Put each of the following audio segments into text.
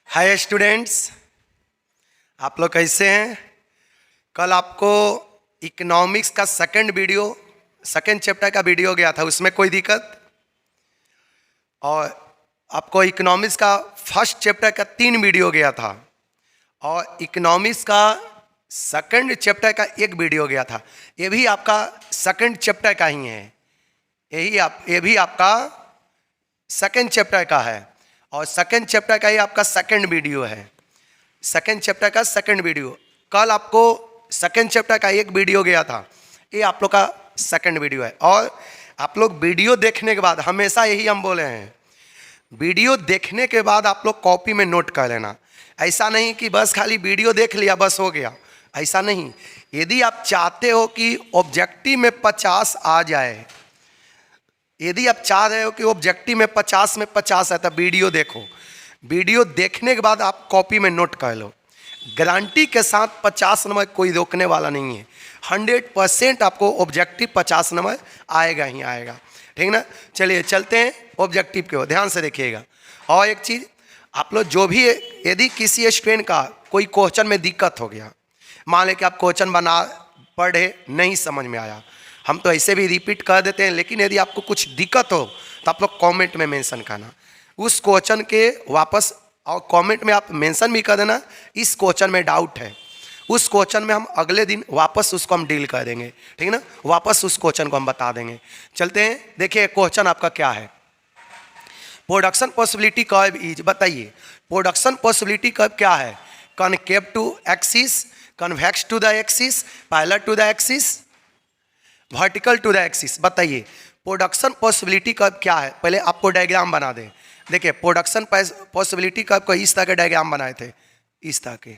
Hi students, आप लोग कैसे हैं। कल आपको इकोनॉमिक्स का सेकंड चैप्टर का वीडियो गया था, उसमें कोई दिक्कत? और आपको इकोनॉमिक्स का फर्स्ट चैप्टर का 3 वीडियो गया था और इकोनॉमिक्स का सेकंड चैप्टर का 1 वीडियो गया था। ये भी आपका सेकंड चैप्टर का ही है, ये भी आपका सेकंड चैप्टर का है और सेकंड चैप्टर का ही आपका सेकंड वीडियो है। सेकंड चैप्टर का सेकंड वीडियो, कल आपको सेकंड चैप्टर का 1 वीडियो गया था, ये आप लोग का सेकंड वीडियो है। और आप लोग वीडियो देखने के बाद, हमेशा यही हम बोले हैं, वीडियो देखने के बाद आप लोग कॉपी में नोट कर लेना। ऐसा नहीं कि बस खाली वीडियो देख लिया बस हो गया, ऐसा नहीं। यदि आप चाहते हो कि ऑब्जेक्टिव में 50 आ जाए, यदि आप चाह रहे हो कि ऑब्जेक्टिव में 50 में 50 है, तो वीडियो देखो। वीडियो देखने के बाद आप कॉपी में नोट कर लो। गारंटी के साथ 50 नंबर कोई रोकने वाला नहीं है। 100% आपको ऑब्जेक्टिव 50 नंबर आएगा ही आएगा, ठीक ना। चलिए चलते हैं ऑब्जेक्टिव के ओर, ध्यान से देखिएगा। और एक चीज़, आप लोग जो भी, यदि किसी स्टूडेंट का कोई क्वेश्चन में दिक्कत हो गया, मान लें कि आप क्वेश्चन पढ़े नहीं समझ में आया, हम तो ऐसे भी रिपीट कर देते हैं, लेकिन यदि आपको कुछ दिक्कत हो तो आप लोग कमेंट में मेंशन करना उस क्वेश्चन के वापस, और कमेंट में आप मेंशन भी कर देना इस क्वेश्चन में डाउट है। उस क्वेश्चन में हम अगले दिन वापस उसको हम डील कर देंगे, ठीक ना। वापस उस क्वेश्चन को हम बता देंगे। चलते हैं, देखिए क्वेश्चन आपका क्या है। प्रोडक्शन पॉसिबिलिटी कर्व इज, बताइए प्रोडक्शन पॉसिबिलिटी कर्व क्या है। Concave to axis, convex to the axis, parallel to the axis, vertical to the axis. बताइए प्रोडक्शन पॉसिबिलिटी कर्व क्या है। पहले आपको डायग्राम बना दें। देखिए प्रोडक्शन पॉसिबिलिटी कर्व को इस तरह के डायग्राम बनाए थे, इस तरह के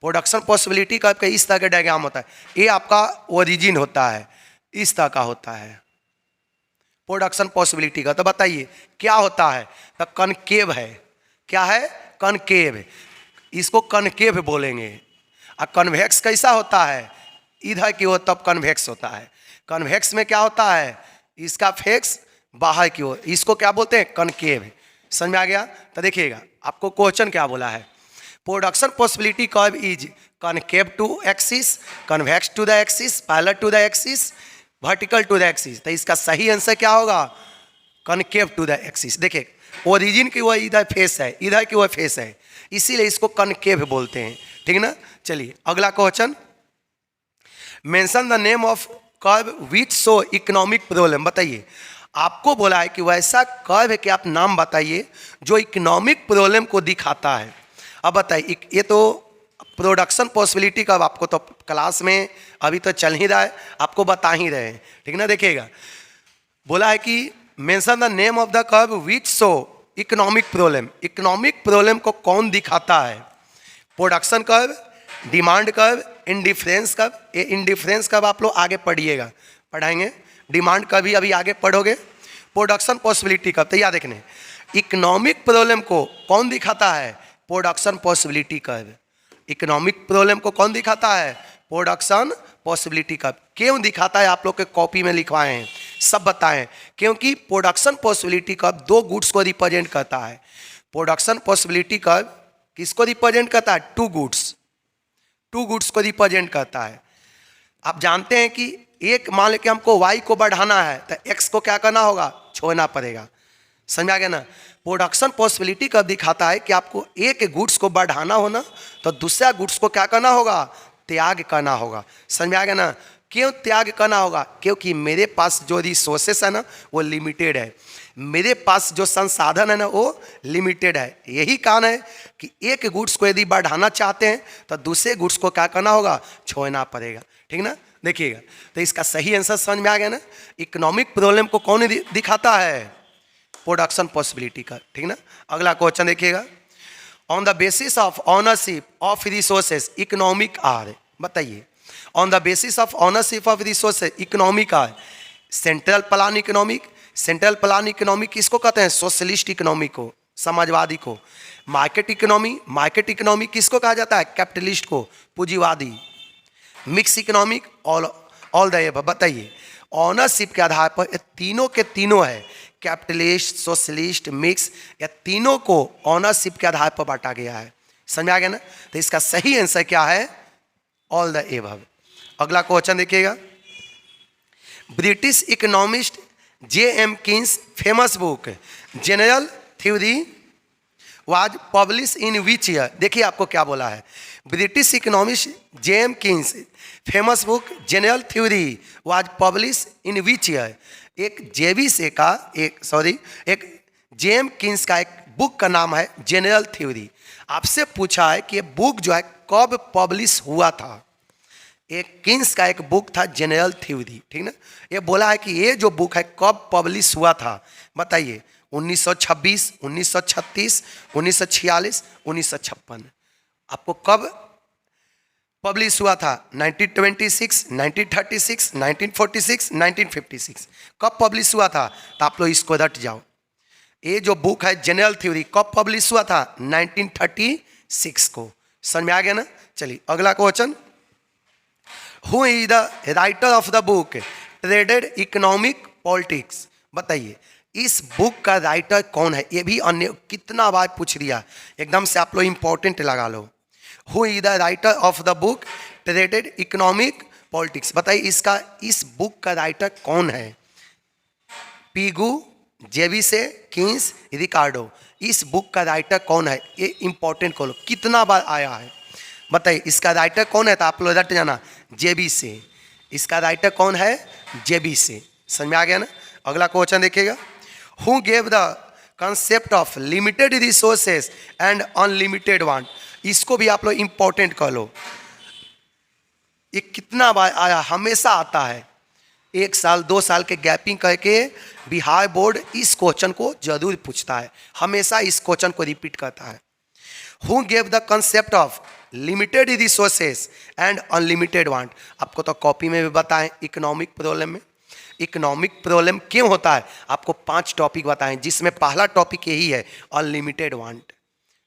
प्रोडक्शन पॉसिबिलिटी कर्व का इस तरह का डायग्राम होता है। ये आपका ओरिजिन होता है, इस तरह का होता है प्रोडक्शन पॉसिबिलिटी का। तो बताइए क्या होता है। तो कनकेव है, क्या है, कनकेव, इसको कनकेव बोलेंगे। और कन्वेक्स कैसा होता है, इधर की ओर तब कन्वेक्स होता है। कन्वेक्स में क्या होता है, इसका फेक्स बाहर की ओर, इसको क्या बोलते हैं, कनकेव। समझ में आ गया। तो देखिएगा आपको क्वेश्चन क्या बोला है। Production possibility curve is concave to axis, convex to the axis, parallel to the axis, vertical to the axis. तो इसका सही आंसर क्या होगा, कनकेव टू द एक्सिस। देखिए ओरिजिन की वह इधर फेस है, इधर की वह फेस है, इसीलिए इसको कनकेव बोलते हैं, ठीक ना। चलिए अगला question, mention the name of curve which show economic problem. बताइए आपको बोला है कि वैसा कर्व है कि आप नाम बताइए जो इकोनॉमिक प्रॉब्लम को दिखाता है। अब बताइए, ये तो प्रोडक्शन पॉसिबिलिटी कर्व आपको तो क्लास में अभी तो चल ही रहा है, आपको बता ही रहे हैं, ठीक ना। देखिएगा बोला है कि mention the name of the curve which show economic problem. Economic problem को कौन दिखाता है। Production curve, demand curve, indifference curve. ये इंडिफरेंस कर्व आप लोग आगे पढ़िएगा, पढ़ाएंगे। डिमांड कर्व भी अभी आगे पढ़ोगे। प्रोडक्शन पॉसिबिलिटी कर्व, तो याद रखने, इकोनॉमिक प्रॉब्लम को कौन दिखाता है, production possibility curve. Economic problem को कौन दिखाता है, प्रोडक्शन पॉसिबिलिटी कर्व। क्यों दिखाता है, आप लोग के कॉपी में लिखवाए हैं, सब बताएं। क्योंकि प्रोडक्शन पॉसिबिलिटी कर्व 2 गुड्स को रिप्रेजेंट करता है। प्रोडक्शन पॉसिबिलिटी कर्व किसको रिप्रेजेंट करता है, 2 गुड्स को रिप्रेजेंट करता है। आप जानते हैं कि एक, मान लें कि हमको y को बढ़ाना है तो x को क्या करना होगा, छोड़ना पड़ेगा। समझ आ गया ना। प्रोडक्शन पॉसिबिलिटी कब दिखाता है कि आपको एक गुड्स को बढ़ाना हो ना, तो दूसरा गुड्स को क्या करना होगा, त्याग करना होगा। समझ में आ गया ना। क्यों त्याग करना होगा, क्योंकि मेरे पास जो रिसोर्सेस है ना वो लिमिटेड है, मेरे पास जो संसाधन है ना वो लिमिटेड है। यही कारण है कि एक गुड्स को यदि बढ़ाना चाहते हैं तो दूसरे गुड्स को क्या करना होगा, छोड़ना पड़ेगा, ठीक ना। देखिएगा तो इसका सही आंसर समझ में आ गया ना। इकोनॉमिक प्रॉब्लम को कौन दिखाता है, प्रोडक्शन पॉसिबिलिटी का, ठीक ना। अगला क्वेश्चन देखिएगा, on the basis of ownership of resources economic are. बताइए on the basis of ownership of resources economic are. Central plan economic, central plan economic किसको कहते हैं, सोशलिस्ट इकोनॉमी को, समाजवादी को। मार्केट इकोनॉमी, मार्केट इकोनॉमी किसको कहा जाता है, कैपिटलिस्ट को, पूंजीवादी। Mix economic, all the above. बताइए ऑनरशिप के आधार पर तीनों के तीनों है कैपिटलिस्ट, सोशलिस्ट, मिक्स, या तीनों को ऑनरशिप के आधार पर बांटा गया है। समझ आ गया ना? तो इसका सही आंसर क्या है? All the above. अगला क्वेश्चन देखिएगा। British economist J.M. Keynes famous book general theory was publish in which year? देखिए आपको क्या बोला है। British economist J.M. Keynes famous book general theory was publish in which year? एक JB का एक J.M. Keynes का एक बुक का नाम है जनरल थ्योरी। आपसे पूछा है कि ये बुक जो है कब पब्लिश हुआ था। एक किन्स का एक बुक था जनरल थ्योरी, ठीक ना। ये बोला है कि ये जो बुक है कब पब्लिश हुआ था, बताइए। 1926, 1936, 1946, 1956। आपको कब पब्लिश हुआ था? 1926, 1936, 1946, 1956। कब पब्लिश हुआ था? तो आप लोग इसको रट जाओ। ये जो बुक है जनरल थ्योरी कब पब्लिश हुआ था? 1936 को। समझ में आ गया ना? चलिए अगला question. Who is the writer of the book traded economic politics? बताइए इस बुक का राइटर कौन है? ये भी अन्य कितना बार पूछ दिया, एकदम से आप लोग इंपॉर्टेंट लगा लो। Who is the writer of the book traded economic politics? बताइए इसका इस बुक का राइटर कौन है? पीगू, JB से, किन्स, रिकार्डो। इस बुक का राइटर कौन है? ये इंपॉर्टेंट खोलो, कितना बार आया है बताइए। इसका राइटर कौन है? तो आप लोग रट जाना JB से। इसका राइटर कौन है? JB से। समझ में आ गया ना? अगला क्वेश्चन देखिएगा। Who gave the concept of limited resources and unlimited want? इसको भी आप लोग इंपॉर्टेंट कह लो। ये कितना बार आया? हमेशा आता है, 1 साल 2 साल के गैपिंग करके बिहार बोर्ड इस क्वेश्चन को जरूर पूछता है, हमेशा इस क्वेश्चन को रिपीट करता है। Who gave the concept of limited resources and unlimited want? आपको तो कॉपी में भी बताएं इकोनॉमिक प्रॉब्लम में। इकोनॉमिक प्रॉब्लम क्यों होता है आपको 5 टॉपिक बताएं, जिसमें पहला टॉपिक यही है अनलिमिटेड वांट।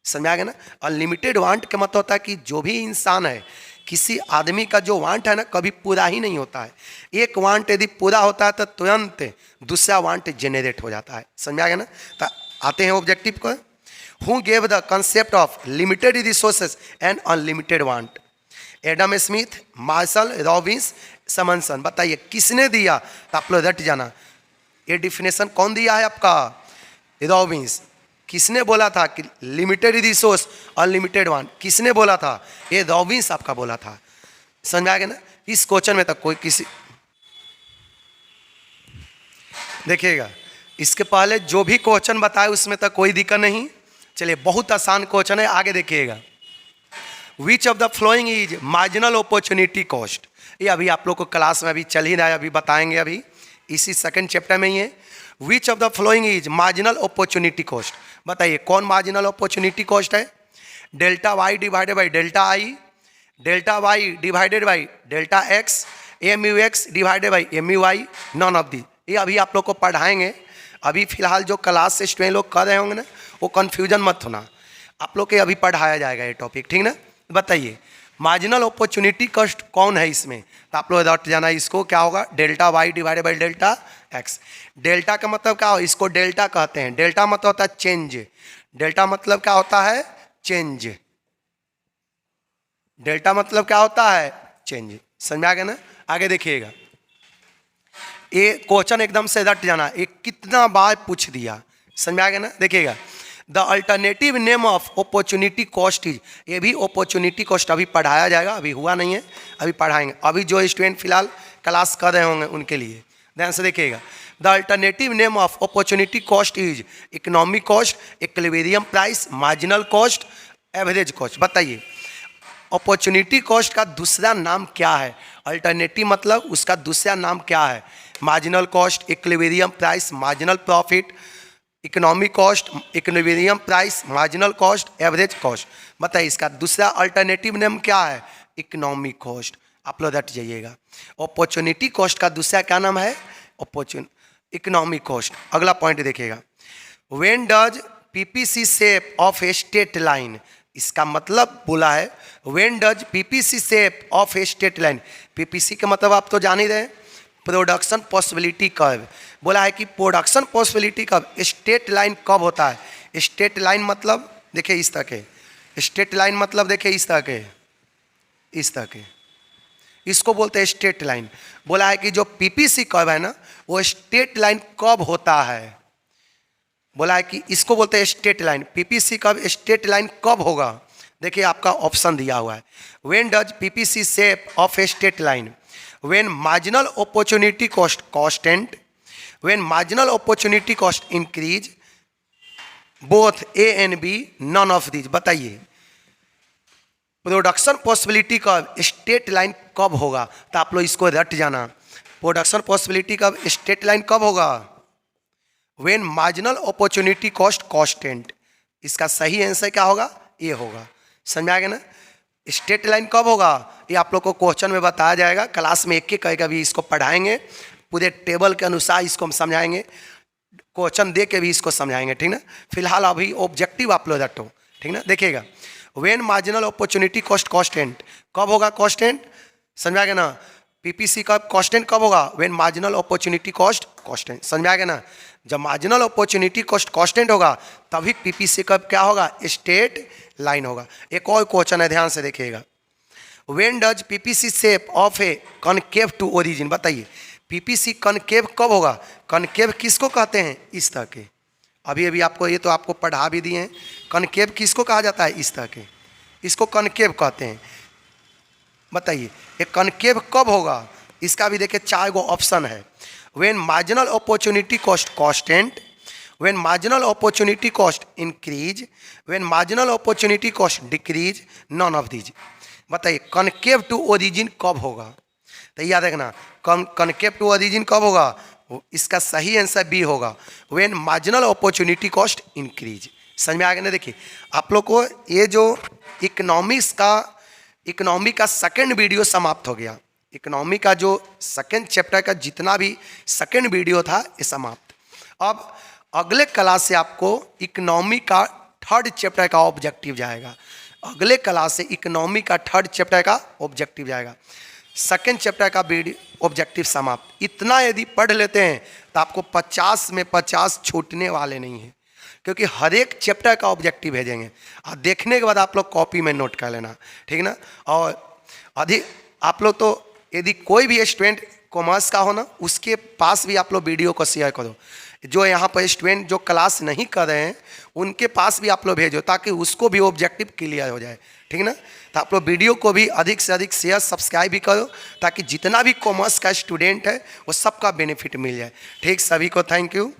समझ आ गया ना? अनलिमिटेड वांट का मतलब होता है कि जो भी इंसान है, किसी आदमी का जो वांट है ना कभी पूरा ही नहीं होता है। एक वांट यदि पूरा होता है तो तुरंत दूसरा वांट जनरेट हो जाता है। समझ आ गया ना? तो आते हैं ऑब्जेक्टिव को। Who gave the concept of limited resources and unlimited want? Adam Smith, Marshall, Robbins, Samuelson. बताइए किसने दिया? तो आप लोग रट जाना। ये डिफिनेशन कौन दिया है आपका? रॉबिन्स। किसने बोला था कि लिमिटेड रिसोर्स अनलिमिटेड वांट? किसने बोला था? ये रॉबिन्स आपका बोला था। समझ आ गया ना? इस क्वेश्चन में तक कोई किसी देखिएगा, इसके पहले जो भी क्वेश्चन बताए उसमें तक कोई दिक्कत नहीं। चलिए बहुत आसान क्वेश्चन है, आगे देखिएगा। विच of the following is marginal opportunity cost? ये अभी आप लोग को क्लास में अभी चल ही रहा है, अभी बताएंगे, अभी इसी सेकंड चैप्टर में ही है। Which of the following is marginal opportunity cost? बताइए कौन मार्जिनल अपॉर्चुनिटी कॉस्ट है? Delta Y divided by delta I, delta Y divided by delta X, MUX divided by MUY, none of the. ये अभी आप लोग को पढ़ाएंगे। अभी फिलहाल जो क्लास से स्टूडेंट लोग कर रहे होंगे ना, वो कन्फ्यूजन मत होना, आप लोग के अभी पढ़ाया जाएगा ये टॉपिक, ठीक ना। बताइए मार्जिनल अपॉर्चुनिटी कॉस्ट कौन है इसमें? तो आप लोग रट जाना, इसको क्या होगा? Delta Y divided by delta X. Delta का मतलब क्या हो? इसको डेल्टा कहते हैं। डेल्टा मतलब होता है चेंज। डेल्टा मतलब क्या होता है? चेंज। डेल्टा मतलब क्या होता है? चेंज। समझ में आ गया ना? आगे देखिएगा, ये क्वेश्चन एकदम से रट जाना, ये कितना बार पूछ दिया। समझ में आ गया ना? देखिएगा, the alternative name of opportunity cost is. ये भी अपॉर्चुनिटी कॉस्ट अभी पढ़ाया जाएगा, अभी हुआ नहीं है, अभी पढ़ाएंगे। अभी जो स्टूडेंट फिलहाल क्लास कर रहे होंगे उनके लिए ध्यान से देखिएगा। The alternative name of opportunity cost is economic cost, equilibrium price, marginal cost, average cost. बताइए अपॉर्चुनिटी कॉस्ट का दूसरा नाम क्या है? अल्टरनेटिव मतलब उसका दूसरा नाम क्या है? Marginal cost, equilibrium price, marginal profit, economic cost, equilibrium price, marginal cost, average cost. बताइए इसका दूसरा अल्टरनेटिव नेम क्या है? Economic cost. आप लोग रट जाइएगा। अपॉर्चुनिटी कॉस्ट का दूसरा क्या नाम है? Economic cost. अगला पॉइंट देखिएगा, when does PPC shape of a straight line? इसका मतलब बोला है when does PPC shape of a straight line. PPC का मतलब आप तो जान ही रहे हैं, प्रोडक्शन पॉसिबिलिटी कर्व। बोला है कि production possibility curve straight line कब होता है। स्ट्रेट लाइन मतलब देखिए इस तरह के, स्ट्रेट लाइन मतलब देखिए इस तरह के, इस तरह के, इसको बोलते हैं स्ट्रेट लाइन। बोला है कि जो पीपीसी कर्व है ना वो स्ट्रेट लाइन कब होता है। बोला है कि इसको बोलते हैं straight line. PPC curve straight line कब होगा। देखिए आपका ऑप्शन दिया हुआ है, when does PPC shape of a straight line, when marginal opportunity cost constant, when marginal opportunity cost increase, both A and B, none of these. बताइए production possibility curve straight line कब होगा। तो आप लोग इसको रट जाना, production possibility curve straight line कब होगा, when marginal opportunity cost constant. इसका सही आंसर क्या होगा, ये होगा। समझ में आ गया ना। स्ट्रेट लाइन कब होगा ये आप लोग को क्वेश्चन में बताया जाएगा, क्लास में एक एक करके भी इसको पढ़ाएंगे, पूरे टेबल के अनुसार इसको हम समझाएंगे, क्वेश्चन दे के भी इसको समझाएंगे, ठीक ना। फिलहाल अभी ऑब्जेक्टिव आप लोग रटो, ठीक ना। देखिएगा when marginal opportunity cost constant कब होगा, कांस्टेंट। समझ में आ गया ना। पीपीसी का कांस्टेंट कब होगा, when marginal opportunity cost constant. समझ में आ गया ना। जब मार्जिनल अपॉर्चुनिटी कॉस्ट कांस्टेंट होगा तभी पीपीसी का क्या होगा, स्ट्रेट लाइन होगा। एक और क्वेश्चन है, ध्यान से देखिएगा, when does PPC shape of a concave to origin. बताइए पीपीसी कनकेव कब होगा। कनकेव किसको कहते हैं, इस तरह के, अभी अभी आपको ये तो आपको पढ़ा भी दिए हैं। कनकेव किसको कहा जाता है, इस तरह के, इसको कनकेव कहते हैं। बताइए ये कनकेव कब होगा। इसका भी देखिए 4 गो ऑप्शन है, when marginal opportunity cost constant, when marginal opportunity cost increase, when marginal opportunity cost decrease, none of these. बताइए कनकेव टू ओरिजिन कब होगा। तो याद रखना कनकेव टू ओरिजिन कब होगा, इसका सही आंसर बी होगा, when marginal opportunity cost increase. समझ में आ गया ना। देखिए आप लोग को ये जो इकोनॉमी का सेकंड वीडियो समाप्त हो गया। इकोनॉमी का जो सेकंड चैप्टर का जितना भी सेकंड वीडियो था ये समाप्त। अब अगले क्लास से आपको इकोनॉमी का थर्ड चैप्टर का ऑब्जेक्टिव जाएगा। अगले क्लास से इकोनॉमी का थर्ड चैप्टर का ऑब्जेक्टिव जाएगा, सेकंड चैप्टर का वीडियो ऑब्जेक्टिव समाप्त। इतना यदि पढ़ लेते हैं तो आपको 50 में 50 छूटने वाले नहीं हैं, क्योंकि हर एक चैप्टर का ऑब्जेक्टिव भेजेंगे और देखने के बाद आप लोग कॉपी में नोट कर लेना, ठीक ना। और अधिक आप लोग तो यदि कोई भी स्टूडेंट कॉमर्स का हो ना उसके पास भी आप लोग वीडियो को शेयर करो। जो यहाँ पर स्टूडेंट जो क्लास नहीं कर रहे हैं उनके पास भी आप लोग भेजो, ताकि उसको भी ऑब्जेक्टिव क्लियर हो जाए, ठीक ना। तो आप लोग वीडियो को भी अधिक से अधिक शेयर सब्सक्राइब भी करो, ताकि जितना भी कॉमर्स का स्टूडेंट है वो सबका बेनिफिट मिल जाए। ठीक, सभी को थैंक यू।